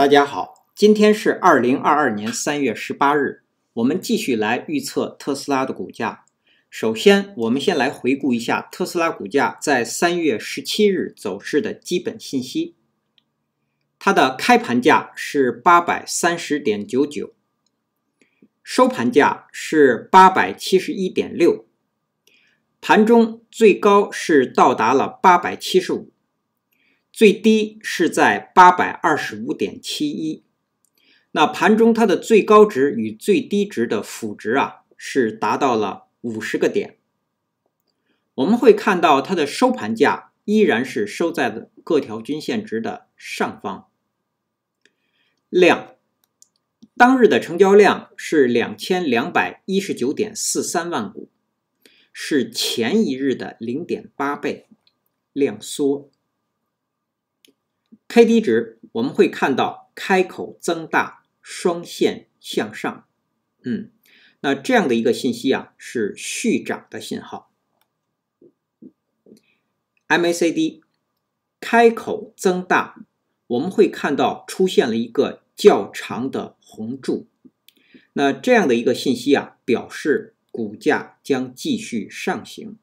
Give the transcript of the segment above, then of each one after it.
大家好，今天是2022年3月18日，我们继续来预测特斯拉的股价。首先，我们先来回顾一下特斯拉股价在3月17日走势的基本信息。它的开盘价是 830.99， 收盘价是 871.6， 盘中最高是到达了875，最低是在 825.71， 那盘中它的最高值与最低值的负值是达到了50个点。我们会看到它的收盘价依然是收在了各条均线值的上方。量，当日的成交量是 2219.43 万股，是前一日的 0.8 倍，量缩。KD 值我们会看到开口增大，双线向上，那这样的一个信息是续涨的信号。MACD 开口增大，我们会看到出现了一个较长的红柱，那这样的一个信息表示股价将继续上行。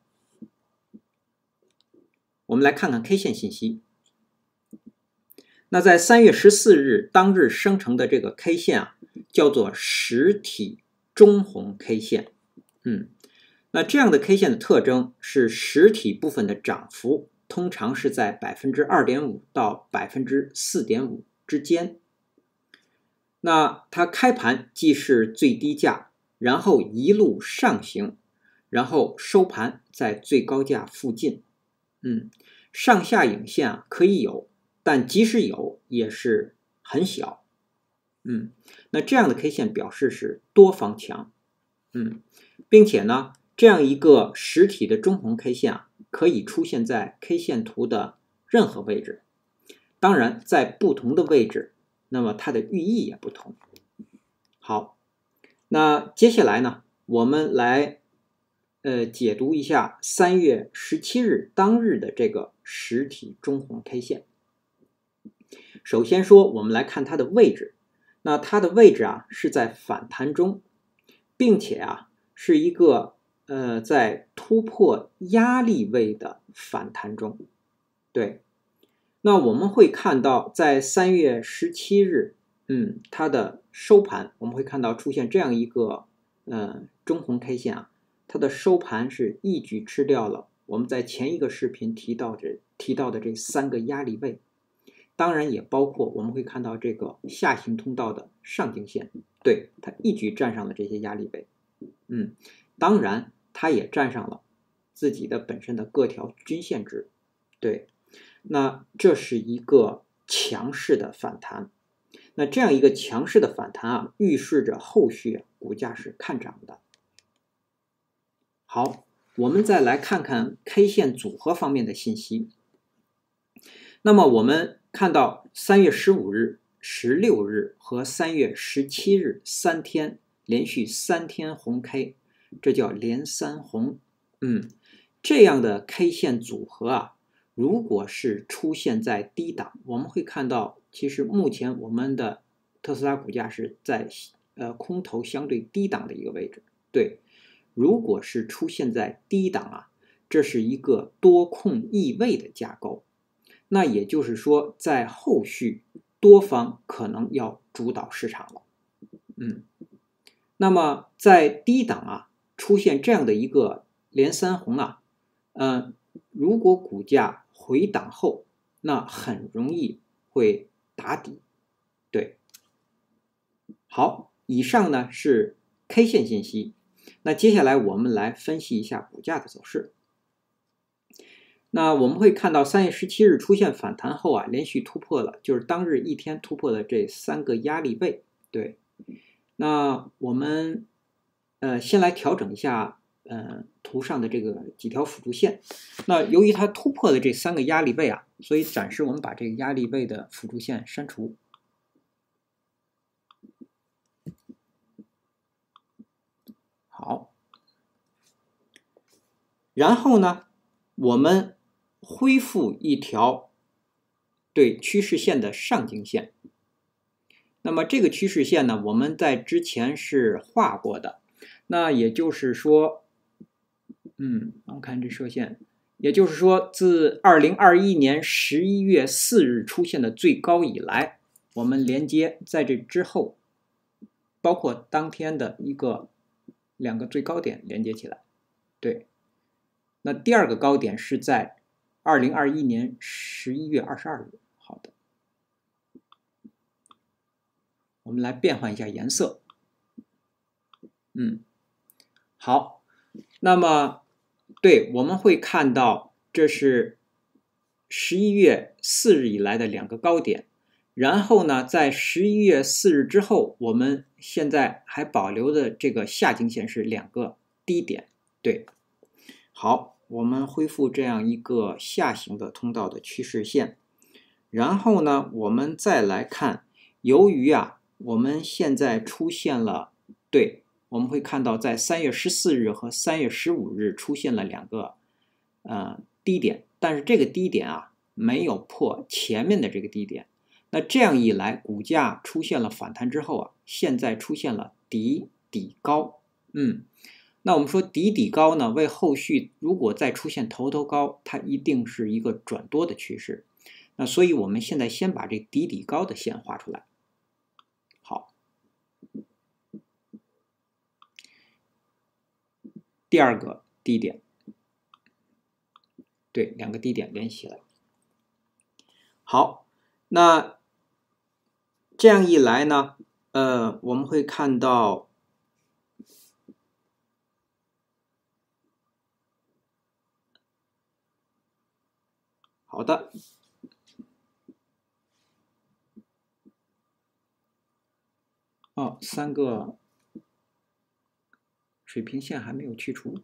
我们来看看 K 线信息。那在3月14日当日生成的这个 K 线叫做实体中红 K 线。那这样的 K 线的特征是实体部分的涨幅通常是在 2.5% 到 4.5% 之间。那它开盘即是最低价，然后一路上行，然后收盘在最高价附近。上下影线可以有，但即使有也是很小。那这样的 K 线表示是多方强。并且呢，这样一个实体的中红 K 线可以出现在 K 线图的任何位置。当然，在不同的位置，那么它的寓意也不同。好，那接下来呢，我们来解读一下3月17日当日的这个实体中红 K 线。首先说，我们来看它的位置。那它的位置是在反弹中，并且是一个在突破压力位的反弹中。对，那我们会看到在3月17日，它的收盘我们会看到出现这样一个中红 K 线它的收盘是一举吃掉了我们在前一个视频提到的这3个压力位。当然也包括我们会看到这个下行通道的上颈线，对，它一举站上了这些压力位。当然它也站上了自己的本身的各条均线值。对，那这是一个强势的反弹。那这样一个强势的反弹预示着后续股价是看涨的。好，我们再来看看 K 线组合方面的信息。那么我们看到3月15日、16日和3月17日3天连续3天红 K， 这叫连三红。这样的 K 线组合如果是出现在低档，我们会看到其实目前我们的特斯拉股价是在空头相对低档的一个位置。对，如果是出现在低档这是一个多空易位的架构。那也就是说，在后续多方可能要主导市场了。那么在低档出现这样的一个连三红如果股价回档后，那很容易会打底。对，好，以上呢是 K 线信息。那接下来我们来分析一下股价的走势。那我们会看到3月17日出现反弹后连续突破了，就是当日一天突破了这3个压力位。对，那我们先来调整一下图上的这个几条辅助线。那由于它突破了这3个压力位所以暂时我们把这个压力位的辅助线删除。好，然后呢，我们恢复一条对趋势线的上颈线。那么这个趋势线呢，我们在之前是画过的。那也就是说，我们看这射线，也就是说，自2021年11月4日出现的最高以来，我们连接在这之后，包括当天的两个最高点连接起来。对，那第二个高点是在2021年11月22日。好的，我们来变换一下颜色。好，那么对，我们会看到这是11月4日以来的两个高点，然后呢，在11月4日之后，我们现在还保留的这个下颈线是两个低点。对，好，我们恢复这样一个下行的通道的趋势线，然后呢，我们再来看，由于我们现在出现了，对，我们会看到在3月14日和3月15日出现了两个低点，但是这个低点没有破前面的这个低点。那这样一来，股价出现了反弹之后现在出现了底高。那我们说底高呢，为后续如果再出现头高，它一定是一个转多的趋势。那所以我们现在先把这底高的线画出来。好，第二个低点，对，两个低点连起来。好，那这样一来呢，我们会看到，好的，三个水平线还没有去除，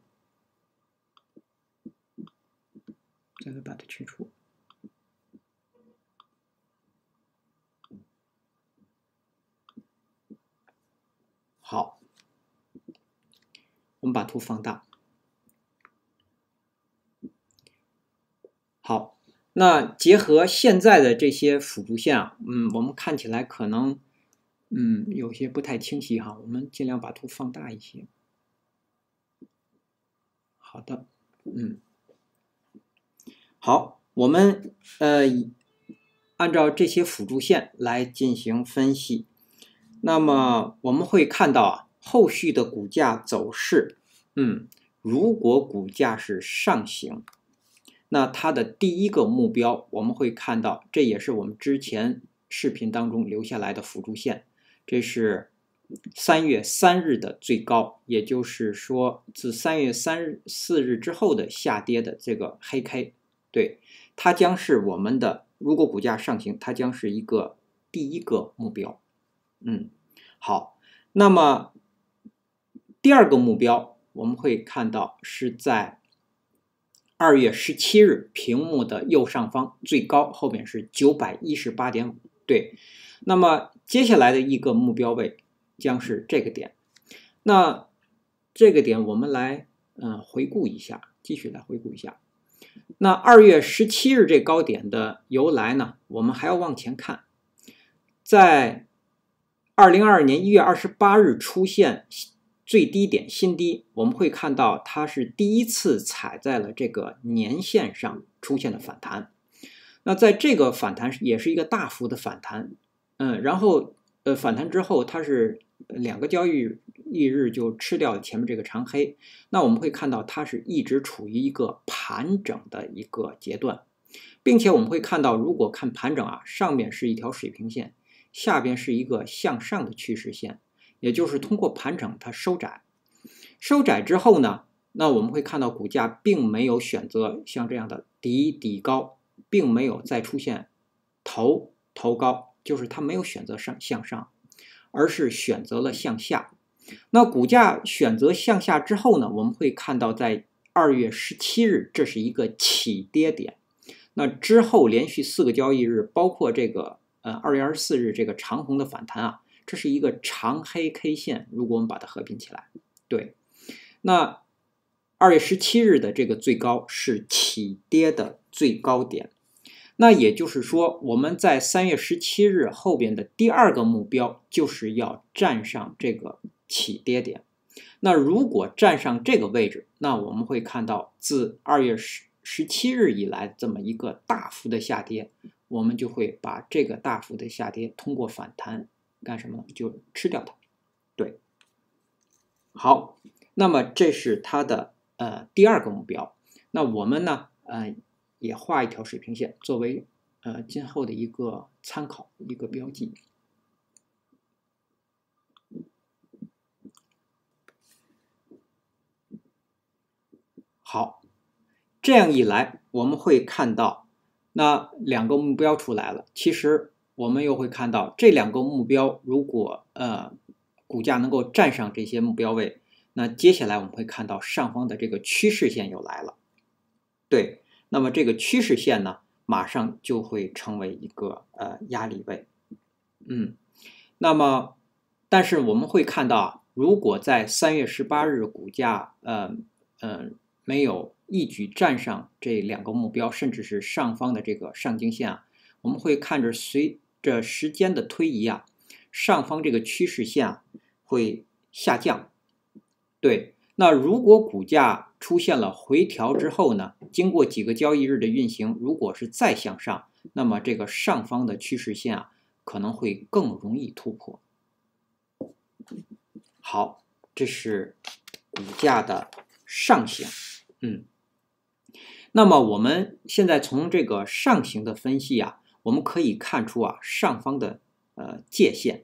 再来把它去除。好，我们把图放大。好，那结合现在的这些辅助线我们看起来可能有些不太清晰我们尽量把图放大一些。好的，好，我们按照这些辅助线来进行分析。那么我们会看到后续的股价走势，如果股价是上行，那它的第一个目标我们会看到，这也是我们之前视频当中留下来的辅助线，这是3月3日的最高，也就是说自3月4日之后的下跌的这个黑 K， 对，它将是我们的，如果股价上行，它将是第一个目标。好，那么第二个目标我们会看到是在2月17日屏幕的右上方最高，后面是 918.5， 对，那么接下来的一个目标位将是这个点。那这个点我们来回顾一下，继续来回顾一下。那2月17日这高点的由来呢，我们还要往前看，在2022年1月28日出现最低点新低，我们会看到它是第一次踩在了这个年线上出现的反弹。那在这个反弹也是一个大幅的反弹，然后反弹之后它是两个交易日就吃掉了前面这个长黑。那我们会看到它是一直处于一个盘整的一个阶段，并且我们会看到，如果看盘整上面是一条水平线，下边是一个向上的趋势线，也就是通过盘整它收窄之后呢，那我们会看到股价并没有选择像这样的底高，并没有再出现头高，就是它没有选择向上，而是选择了向下。那股价选择向下之后呢，我们会看到在2月17日这是一个起跌点，那之后连续4个交易日，包括这个2月24日这个长红的反弹这是一个长黑 K 线，如果我们把它合并起来，对，那2月17日的这个最高是起跌的最高点。那也就是说，我们在3月17日后边的第2个目标就是要站上这个起跌点。那如果站上这个位置，那我们会看到自2月17日以来这么一个大幅的下跌，我们就会把这个大幅的下跌通过反弹干什么呢？就吃掉它。对，好，那么这是它的第2个目标。那我们呢也画一条水平线作为今后的一个参考，一个标记。好，这样一来，我们会看到那2个目标出来了。其实我们又会看到这2个目标，如果股价能够站上这些目标位，那接下来我们会看到上方的这个趋势线又来了。对，那么这个趋势线呢，马上就会成为一个压力位。那么但是我们会看到，如果在3月18日股价没有一举站上这2个目标，甚至是上方的这个上颈线我们会看着随着时间的推移上方这个趋势线会下降。对，那如果股价出现了回调之后呢，经过几个交易日的运行，如果是再向上，那么这个上方的趋势线可能会更容易突破。好，这是股价的上行。那么我们现在从这个上行的分析我们可以看出上方的界限。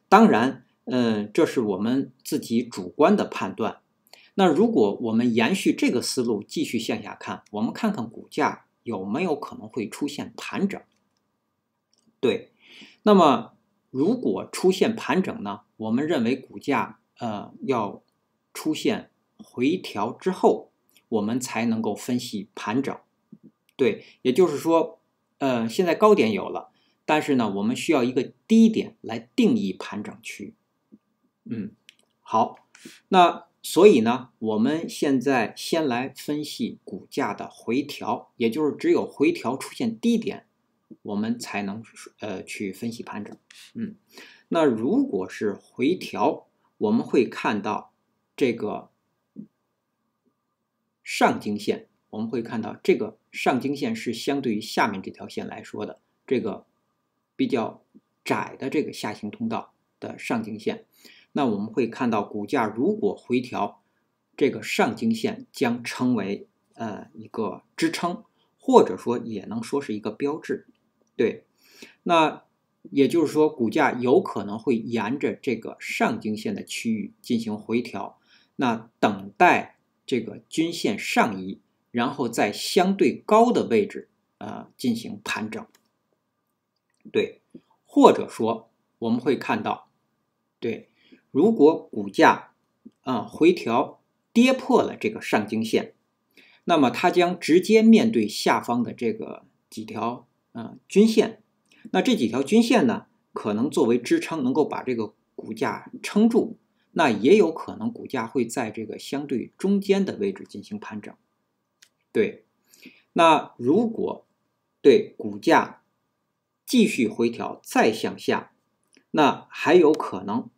当然这是我们自己主观的判断。那如果我们延续这个思路继续向下看，我们看看股价有没有可能会出现盘整。对，那么如果出现盘整呢，我们认为股价要出现回调之后，我们才能够分析盘整。对，也就是说现在高点有了，但是呢我们需要一个低点来定义盘整区。好，那所以呢我们现在先来分析股价的回调，也就是只有回调出现低点，我们才能去分析盘整。那如果是回调，我们会看到这个上颈线，我们会看到这个上颈线是相对于下面这条线来说的这个比较窄的这个下行通道的上颈线。那我们会看到股价如果回调，这个上颈线将成为一个支撑，或者说也能说是一个标志。对，那也就是说股价有可能会沿着这个上颈线的区域进行回调，那等待这个均线上移，然后在相对高的位置进行盘整。对，或者说我们会看到，对，如果股价回调跌破了这个上颈线，那么它将直接面对下方的这个几条均线。那这几条均线呢，可能作为支撑，能够把这个股价撑住。那也有可能股价会在这个相对中间的位置进行盘整。对，那如果对股价继续回调再向下，那还有可能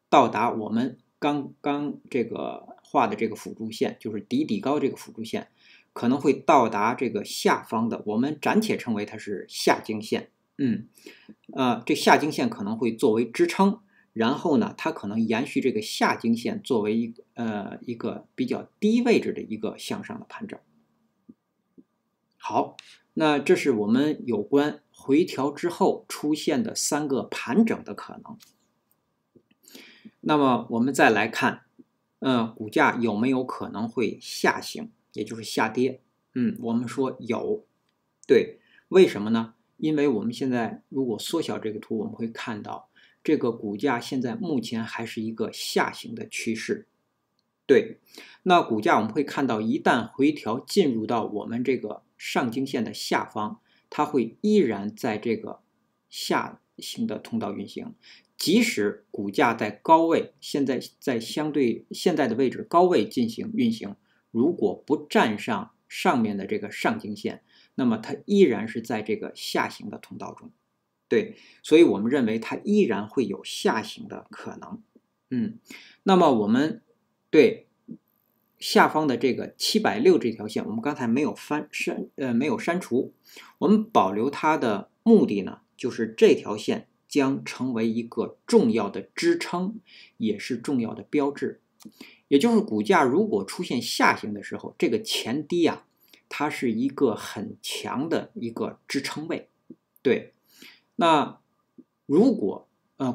到达我们刚刚这个画的这个辅助线，就是底高这个辅助线，可能会到达这个下方的，我们暂且称为它是下颈线。这下颈线可能会作为支撑，然后呢它可能延续这个下颈线作为一个比较低位置的一个向上的盘整。好，那这是我们有关回调之后出现的3个盘整的可能。那么我们再来看股价有没有可能会下行，也就是下跌。我们说有。对，为什么呢？因为我们现在如果缩小这个图，我们会看到这个股价现在目前还是一个下行的趋势。对，那股价我们会看到一旦回调进入到我们这个上颈线的下方，它会依然在这个下行的通道运行。即使股价在高位，现在在相对现在的位置高位进行运行，如果不站上上面的这个上颈线，那么它依然是在这个下行的通道中。对，所以我们认为它依然会有下行的可能。那么我们对下方的这个760这条线，我们刚才没有删除，我们保留它的目的呢，就是这条线将成为一个重要的支撑，也是重要的标志。也就是股价如果出现下行的时候，这个前低啊，它是一个很强的一个支撑位。对，那如果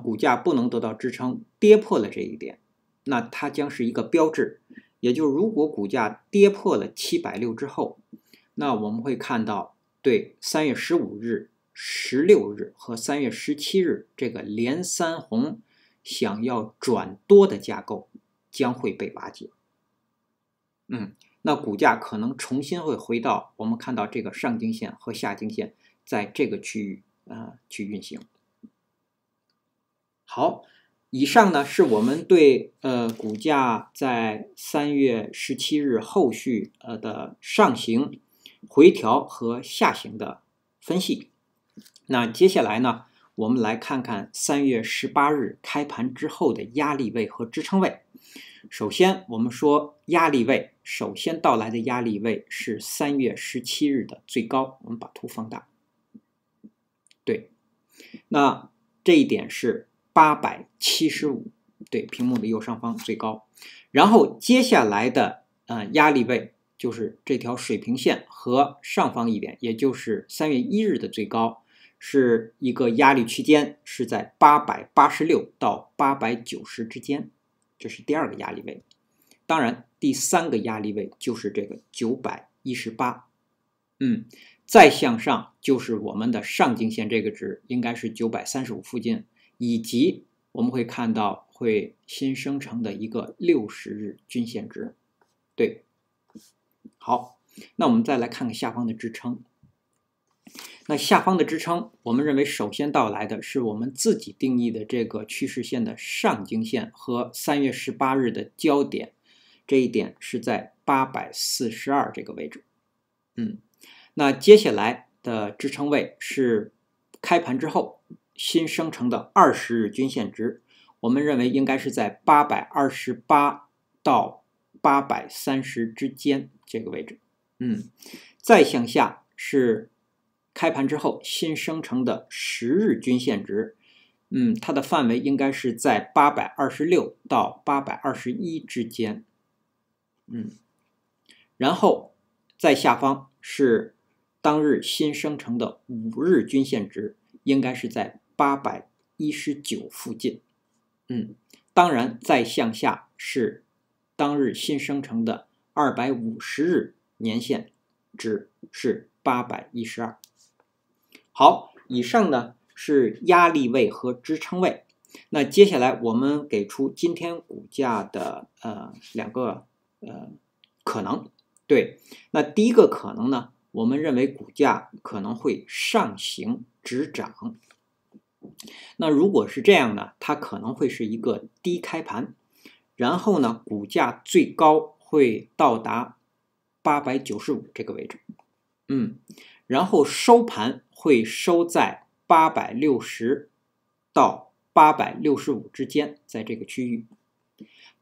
股价不能得到支撑，跌破了这一点，那它将是一个标志。也就是如果股价跌破了760之后，那我们会看到对3月15日、16日和3月17日这个连三红想要转多的架构将会被瓦解。那股价可能重新会回到我们看到这个上颈线和下颈线在这个区域去运行。好，以上呢是我们对股价在3月17日后续的上行、回调和下行的分析。那接下来呢，我们来看看3月18日开盘之后的压力位和支撑位。首先我们说压力位，首先到来的压力位是3月17日的最高，我们把图放大。对，那这一点是875，对，屏幕的右上方最高。然后接下来的压力位就是这条水平线和上方一点，也就是3月1日的最高，是一个压力区间，是在886到890之间，这是第二个压力位。当然，第三个压力位就是这个918。再向上就是我们的上颈线这个值，应该是935附近，以及我们会看到会新生成的一个60日均线值。对，好，那我们再来看看下方的支撑。那下方的支撑，我们认为首先到来的是我们自己定义的这个趋势线的上颈线和3月18日的焦点，这一点是在842这个位置。那接下来的支撑位是开盘之后新生成的20日均线值，我们认为应该是在828到830之间这个位置。再向下是开盘之后新生成的10日均线值，它的范围应该是在826到821之间。然后在下方是当日新生成的5日均线值，应该是在819附近。当然再向下是当日新生成的250日年线值，是812。好，以上呢是压力位和支撑位。那接下来我们给出今天股价的两个可能。对，那第一个可能呢，我们认为股价可能会上行止涨。那如果是这样呢，它可能会是一个低开盘，然后呢，股价最高会到达895这个位置，然后收盘会收在860到865之间，在这个区域，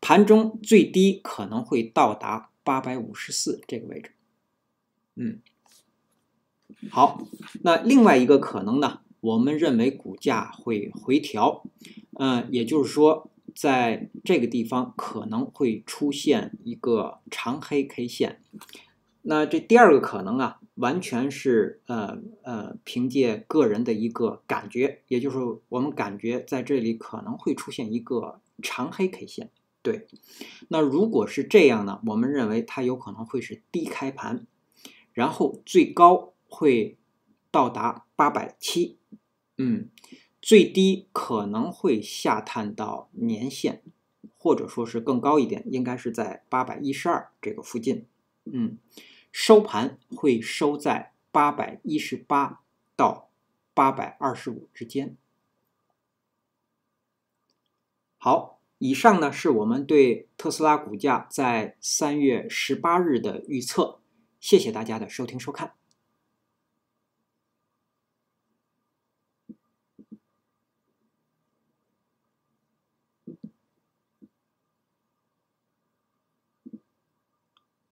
盘中最低可能会到达854这个位置。好，那另外一个可能呢，我们认为股价会回调，也就是说在这个地方可能会出现一个长黑 K 线。那这第二个可能啊，完全是凭借个人的一个感觉，也就是我们感觉在这里可能会出现一个长黑 K 线。对，那如果是这样呢，我们认为它有可能会是低开盘，然后最高会到达870，最低可能会下探到年线，或者说是更高一点，应该是在812这个附近。收盘会收在818到825之间。好，以上呢是我们对特斯拉股价在3月18日的预测，谢谢大家的收听收看。